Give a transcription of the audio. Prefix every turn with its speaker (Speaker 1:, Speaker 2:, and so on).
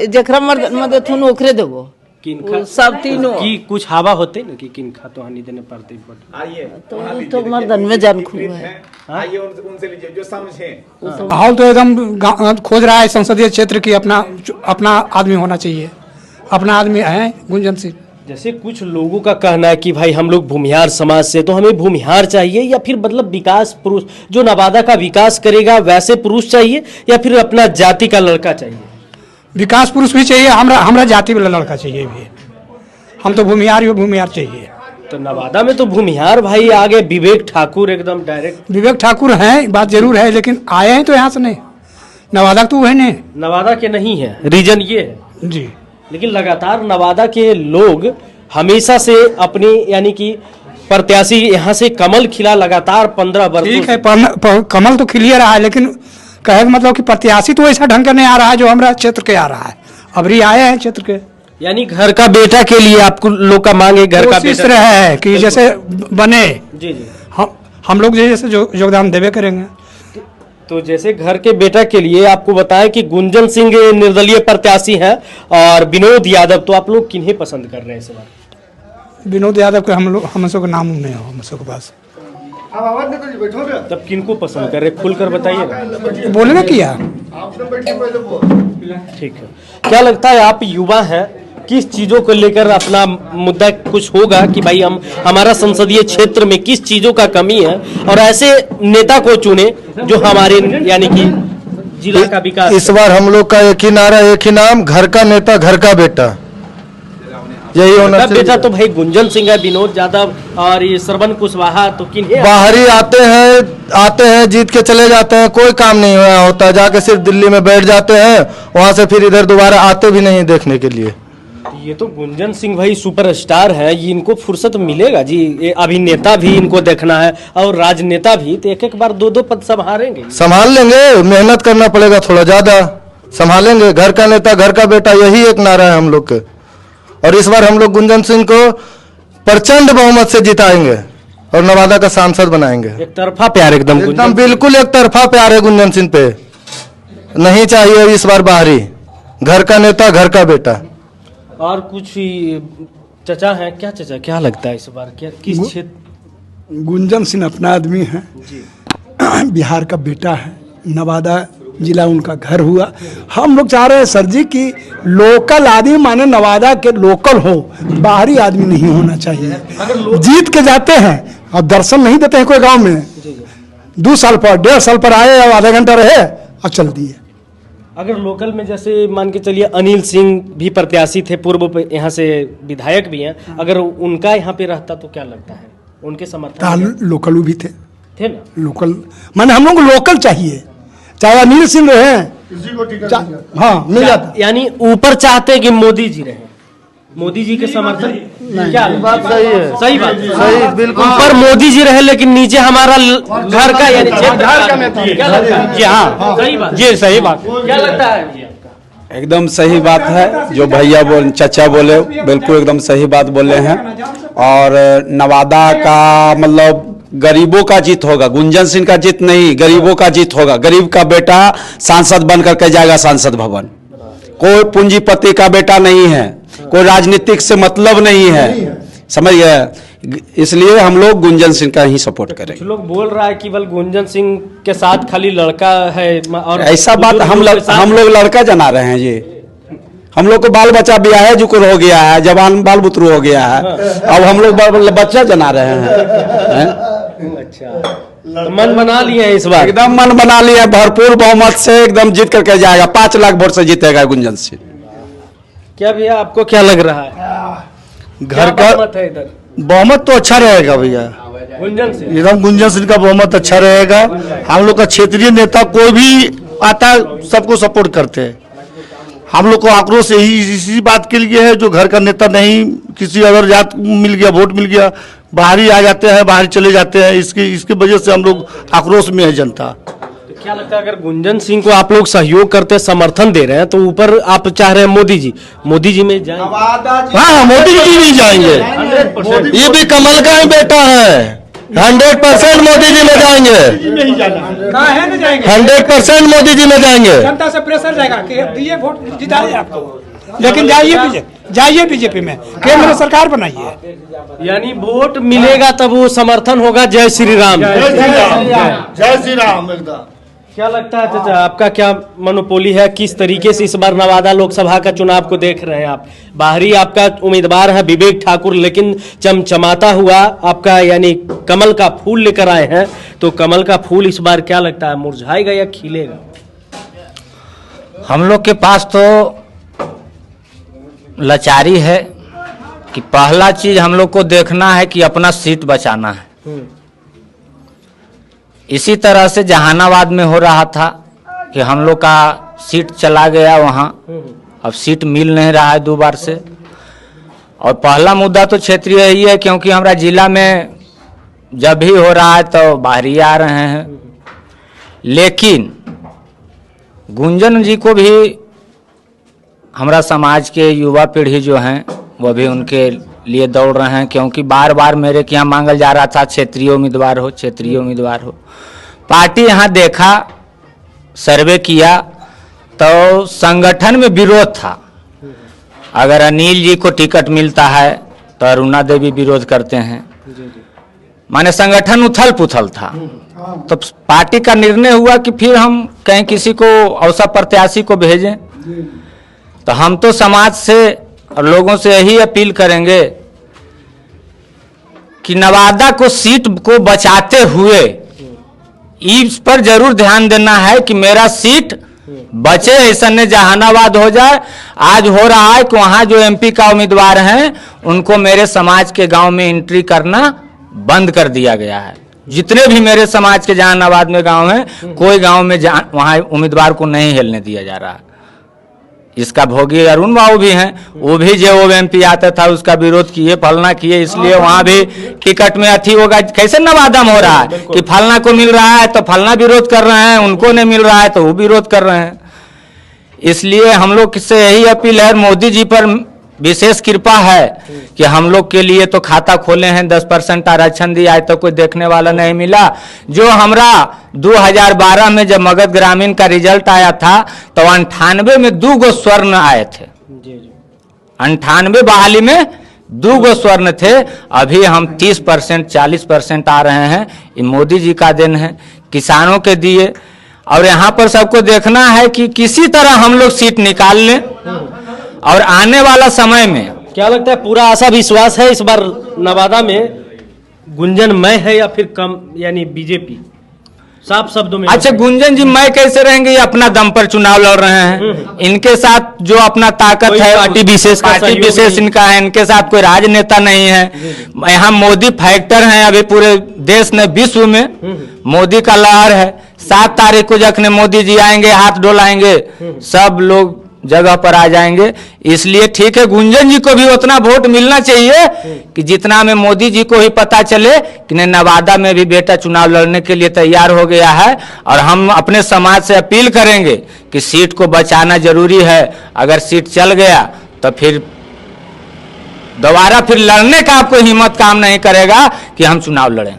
Speaker 1: जखरा मर्द थुन ओखरे देबो
Speaker 2: किनखा
Speaker 1: सब तीनों
Speaker 2: की कुछ हवा होते ना कि किनखा तो हानि देने पड़ते
Speaker 3: आइए
Speaker 1: तो मर्दन में जान खूब है।
Speaker 3: आइए उनसे लीजिए जो समझे।
Speaker 4: माहौल तो एकदम खोज रहा है संसदीय क्षेत्र की अपना आदमी होना चाहिए, अपना आदमी है गुंजन सिंह।
Speaker 2: जैसे कुछ लोगों का कहना है कि भाई हम लोग भूमिहार समाज से, तो हमें भूमिहार चाहिए या फिर मतलब विकास पुरुष जो नवादा का विकास करेगा वैसे पुरुष चाहिए या फिर अपना जाति का लड़का चाहिए?
Speaker 4: विकास पुरुष भी चाहिए, हमरा जाति वाला लड़का चाहिए भी। हम तो भूमिहार चाहिए।
Speaker 2: तो नवादा में तो भूमिहार भाई आगे विवेक ठाकुर एकदम डायरेक्ट।
Speaker 4: विवेक ठाकुर हैं, बात जरूर है, लेकिन आए हैं तो यहाँ से नहीं, नवादा तो है नहीं,
Speaker 2: नवादा के नहीं है, रीजन ये है
Speaker 4: जी।
Speaker 2: लेकिन लगातार नवादा के लोग हमेशा से अपनी यानी कि प्रत्याशी यहाँ से कमल खिला लगातार 15 वर्ष।
Speaker 4: ठीक है, कमल तो खिलिए रहा है, लेकिन कहे मतलब कि प्रत्याशी तो ऐसा ढंग का नहीं आ रहा है जो हमारा क्षेत्र के आ रहा है। अबरी आए हैं क्षेत्र के,
Speaker 2: यानी घर का बेटा के लिए आपको लोग का मांग है, घर का
Speaker 4: कोशिश
Speaker 2: बेटा
Speaker 4: रहा है कि जैसे बने।
Speaker 2: जी जी।
Speaker 4: हम लोग जैसे योगदान देवे करेंगे।
Speaker 2: तो जैसे घर के बेटा के लिए आपको बताएं कि गुंजन सिंह निर्दलीय प्रत्याशी हैं और विनोद यादव, तो आप लोग किन्हें पसंद कर रहे हैं इस बार?
Speaker 4: विनोद यादव के हम सब का नाम नहीं हो हम सब के पास।
Speaker 2: तब किनको पसंद कर रहे हैं, खुलकर बताइए ना।
Speaker 4: बोले ना किया।
Speaker 2: ठीक है, क्या लगता है आप युवा हैं, किस चीजों को लेकर अपना मुद्दा कुछ होगा कि भाई हमारा संसदीय क्षेत्र में किस चीजों का कमी है और ऐसे नेता को चुने जो हमारे यानी कि जिला का विकास।
Speaker 5: इस बार हम लोग का एक ही नारा, एक ही नाम, घर का नेता घर का बेटा, यही होना चाहिए।
Speaker 2: बेटा तो भाई गुंजन सिंह है, विनोद यादव और ये श्रवण कुशवाहा, तो किन्हें
Speaker 5: बाहरी आते हैं जीत के चले जाते हैं, कोई काम नहीं होता, जाके सिर्फ दिल्ली में बैठ जाते हैं, वहां से फिर इधर दोबारा आते भी नहीं देखने के लिए।
Speaker 2: ये तो गुंजन सिंह भाई सुपरस्टार है, ये इनको फुर्सत मिलेगा जी? ये अभिनेता भी इनको देखना है और राजनेता भी, तो एक बार दो पद संभालेंगे?
Speaker 5: संभाल लेंगे, मेहनत करना पड़ेगा थोड़ा ज्यादा, संभालेंगे। घर का नेता घर का बेटा, यही एक नारा है हम लोग के। और इस बार हम लोग गुंजन सिंह को प्रचंड बहुमत से जिताएंगे और नवादा का सांसद बनाएंगे।
Speaker 2: एक तरफा प्यार एकदम
Speaker 5: बिल्कुल एक तरफा प्यार है गुंजन सिंह पे, नहीं चाहिए इस बार बाहरी, घर का नेता घर का बेटा।
Speaker 2: और कुछ चचा है क्या? चचा क्या लगता है इस बार क्या किस क्षेत्र?
Speaker 6: गुंजन सिंह अपना आदमी है, बिहार का बेटा है, नवादा जिला उनका घर हुआ। हम लोग चाह रहे हैं सर जी कि लोकल आदमी माने नवादा के लोकल हो, बाहरी आदमी नहीं होना चाहिए। जीत के जाते हैं और दर्शन नहीं देते हैं कोई गांव में, 2 साल पर 1.5 साल पर आए और आधा घंटा रहे और चल दिए।
Speaker 2: अगर लोकल में जैसे मान के चलिए अनिल सिंह भी प्रत्याशी थे, पूर्व यहाँ से विधायक भी हैं, अगर उनका यहाँ पे रहता तो क्या लगता है उनके समर्थन?
Speaker 6: लोकल भी थे
Speaker 2: ना,
Speaker 6: लोकल माने हम लोग को लोकल चाहिए, चाहे अनिल सिंह रहे, हाँ मिल जाता।
Speaker 2: यानी ऊपर चाहते हैं कि मोदी जी रहे, मोदी जी के समर्थन। क्या
Speaker 5: बात सही है,
Speaker 2: सही बात,
Speaker 5: सही बिल्कुल।
Speaker 2: ऊपर मोदी जी रहे लेकिन नीचे हमारा घर का यानी क्षेत्र का नेता। क्या लगता है जी? हाँ सही बात,
Speaker 4: ये सही बात।
Speaker 2: क्या लगता है?
Speaker 7: एकदम सही बात है जो भैया चचा बोले, बिल्कुल एकदम सही बात बोले हैं। और नवादा का मतलब गरीबों का जीत होगा, गुंजन सिंह का जीत नहीं, गरीबों का जीत होगा। गरीब का बेटा सांसद बन करके जाएगा सांसद भवन, कोई पूंजीपति का बेटा नहीं है, कोई राजनीतिक से मतलब नहीं है, समझ गए? इसलिए हम लोग गुंजन सिंह का ही सपोर्ट करेंगे।
Speaker 2: कुछ लोग बोल रहा है कि बल गुंजन सिंह के साथ खाली लड़का है, और
Speaker 7: ऐसा बात हम लोग लड़का जना रहे हैं जी। हम लोग को बाल बच्चा ब्याह है, जुकुर हो गया है, जवान बाल बुतरू हो गया है, अब हम लोग बच्चा जना रहे हैं।
Speaker 2: अच्छा, तो मन बना लिए हैं इस बार?
Speaker 7: एकदम मन बना लिया, भरपूर बहुमत से एकदम जीत करके जाएगा, 5 लाख वोट से जीतेगा गुंजन सिंह।
Speaker 2: क्या भैया आपको क्या लग रहा है?
Speaker 5: घर का
Speaker 2: है इधर
Speaker 5: बहुमत तो अच्छा रहेगा भैया,
Speaker 2: गुंजन सिंह,
Speaker 5: एकदम गुंजन सिंह का बहुमत अच्छा रहेगा। हम लोग का क्षेत्रीय नेता कोई भी आता सबको सपोर्ट करते हैं। हम लोग को आक्रोश यही इसी बात के लिए है, जो घर का नेता नहीं, किसी अगर जात मिल गया, वोट मिल गया, बाहरी आ जाते हैं, बाहर चले जाते हैं, इसकी वजह से हम लोग आक्रोश में है जनता।
Speaker 2: तो क्या लगता है अगर गुंजन सिंह को आप लोग सहयोग करते, समर्थन दे रहे हैं, तो ऊपर आप चाह रहे हैं मोदी जी में जाएं?
Speaker 5: हाँ मोदी जी भी जाएंगे, ये भी कमल का ही बेटा है, 100% मोदी जी में जाएंगे, 100% मोदी जी में जाएंगे।
Speaker 4: जनता से प्रेशर जाएगा कि दिए वोट जिताइए आपको, लेकिन जाइए बीजेपी में, केंद्र सरकार बनाइए।
Speaker 2: यानी वोट मिलेगा तब वो समर्थन होगा। जय श्री राम,
Speaker 5: जय श्री राम। एकदम
Speaker 2: क्या लगता है चाचा, आपका क्या मनोपोली है? किस तरीके से इस बार नवादा लोकसभा का चुनाव को देख रहे हैं आप? बाहरी आपका उम्मीदवार है विवेक ठाकुर, लेकिन चमचमाता हुआ आपका यानी कमल का फूल लेकर आए हैं, तो कमल का फूल इस बार क्या लगता है मुरझाएगा या खिलेगा?
Speaker 8: हम लोग के पास तो लाचारी है कि पहला चीज हम लोग को देखना है कि अपना सीट बचाना है। इसी तरह से जहानाबाद में हो रहा था कि हम लोग का सीट चला गया वहाँ, अब सीट मिल नहीं रहा है 2 बार से। और पहला मुद्दा तो क्षेत्रीय ही है, क्योंकि हमारा जिला में जब भी हो रहा है तो बाहरी आ रहे हैं। लेकिन गुंजन जी को भी हमारा समाज के युवा पीढ़ी जो हैं वो भी उनके लिए दौड़ रहे हैं, क्योंकि बार बार मेरे के यहाँ मांगल जा रहा था क्षेत्रीय उम्मीदवार हो, क्षेत्रीय उम्मीदवार हो। पार्टी यहाँ देखा, सर्वे किया तो संगठन में विरोध था। अगर अनिल जी को टिकट मिलता है तो अरुणा देवी विरोध करते हैं, माने संगठन उथल पुथल था। तो पार्टी का निर्णय हुआ कि फिर हम कहीं किसी को अवसर प्रत्याशी को भेजें। तो हम तो समाज से और लोगों से यही अपील करेंगे कि नवादा को सीट को बचाते हुए इस पर जरूर ध्यान देना है कि मेरा सीट बचे, ऐसा नहीं जहानाबाद हो जाए। आज हो रहा है कि वहां जो एमपी का उम्मीदवार हैं उनको मेरे समाज के गांव में एंट्री करना बंद कर दिया गया है। जितने भी मेरे समाज के जहानाबाद में गांव हैं, कोई गांव में वहां उम्मीदवार को नहीं हिलने दिया जा रहा है। इसका भोगी अरुण बाबू भी हैं, वो भी जो एमपी आता था उसका विरोध किए, फलना किए, इसलिए वहां भी टिकट में अथी होगा। कैसे नवादा में हो रहा है कि फलना को मिल रहा है तो फलना विरोध कर रहे हैं, उनको नहीं मिल रहा है तो वो विरोध कर रहे हैं। इसलिए हम लोग से यही अपील है, मोदी जी पर विशेष कृपा है कि हम लोग के लिए तो खाता खोले हैं, 10% आरक्षण दिया, आज तक कोई देखने वाला नहीं मिला। जो हमरा 2012 में जब मगध ग्रामीण का रिजल्ट आया था तो 98 में 2 गो स्वर्ण आए थे, 98 बहाली में 2 गो स्वर्ण थे। अभी हम 30% 40% आ रहे हैं, ये मोदी जी का देन है, किसानों के दिए। और यहाँ पर सबको देखना है कि किसी तरह हम लोग सीट निकाल लें, और आने वाला समय में
Speaker 2: क्या लगता है पूरा आशा विश्वास है इस बार नवादा में गुंजन मय है या फिर कम यानी बीजेपी? साफ शब्दों में।
Speaker 8: अच्छा, गुंजन जी मैं कैसे रहेंगे? ये अपना दम पर चुनाव लड़ रहे हैं। इनके साथ जो अपना ताकत है, पार्टी विशेष इनका है, इनके साथ कोई राजनेता नहीं है। यहाँ मोदी फैक्टर हैं, अभी पूरे देश ने विश्व में मोदी का लहर है। 7 तारीख को जखने मोदी जी आएंगे, हाथ डोलाएंगे, सब लोग जगह पर आ जाएंगे। इसलिए ठीक है, गुंजन जी को भी उतना वोट मिलना चाहिए कि जितना में मोदी जी को ही पता चले कि नहीं, नवादा में भी बेटा चुनाव लड़ने के लिए तैयार हो गया है। और हम अपने समाज से अपील करेंगे कि सीट को बचाना जरूरी है। अगर सीट चल गया तो फिर दोबारा फिर लड़ने का आपको हिम्मत काम नहीं करेगा कि हम चुनाव लड़ें।